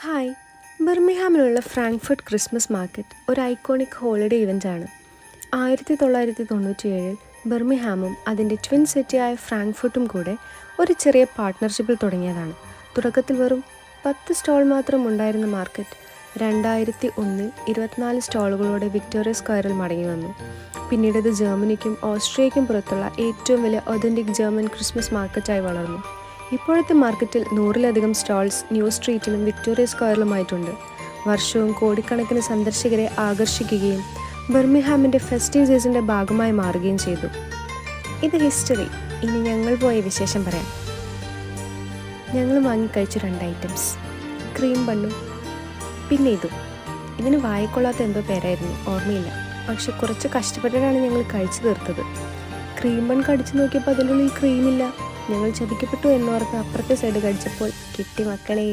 Hi. ബർമിംഗ്ഹാമിലുള്ള Frankfurt Christmas market ഒരു iconic holiday ഇവൻ്റാണ്. 1997 ബർമിംഗ്ഹാമും അതിൻ്റെ twin സിറ്റിയായ ഫ്രാങ്ക്ഫർട്ടും കൂടെ ഒരു ചെറിയ പാർട്ട്ണർഷിപ്പിൽ തുടങ്ങിയതാണ്. തുടക്കത്തിൽ വെറും 10 സ്റ്റോൾ മാത്രം ഉണ്ടായിരുന്ന മാർക്കറ്റ് 2001 24 സ്റ്റോളുകളോടെ വിക്ടോറിയ സ്ക്വയറിൽ മടങ്ങി വന്നു. പിന്നീട് ഇത് ജർമ്മനിക്കും ഓസ്ട്രിയയ്ക്കും പുറത്തുള്ള ഏറ്റവും വലിയ ഒതൻറ്റിക് ജർമ്മൻ ക്രിസ്മസ് മാർക്കറ്റായി വളർന്നു. ഇപ്പോഴത്തെ മാർക്കറ്റിൽ 100-ലധികം സ്റ്റാൾസ് ന്യൂ സ്ട്രീറ്റിലും വിക്ടോറിയ സ്ക്വയറിലുമായിട്ടുണ്ട്. വർഷവും കോടിക്കണക്കിന് സന്ദർശകരെ ആകർഷിക്കുകയും ബർമിംഗ്ഹാമിൻ്റെ ഫെസ്റ്റീവ് സീസണിൻ്റെ ഭാഗമായി മാറുകയും ചെയ്തു. ഇത് ഹിസ്റ്ററി. ഇനി ഞങ്ങൾ പോയ വിശേഷം പറയാം. ഞങ്ങൾ വാങ്ങിക്കഴിച്ചു 2 ഐറ്റംസ്, ക്രീം ബണ്ണും പിന്നെ ഇതിന് വായിക്കൊള്ളാത്ത എന്തോ പേരായിരുന്നു, ഓർമ്മയില്ല. പക്ഷെ കുറച്ച് കഷ്ടപ്പെട്ടിട്ടാണ് ഞങ്ങൾ കഴിച്ചു തീർത്തത്. ക്രീം ബൺ കടിച്ചു നോക്കിയപ്പോൾ അതിൻ്റെ ഉള്ളിൽ ക്രീമില്ല. ഞങ്ങൾ ചതിക്കപ്പെട്ടു എന്നോർത്ത് അപ്പുറത്തെ സൈഡ് കടിച്ചപ്പോൾ കിട്ടി മക്കളേ.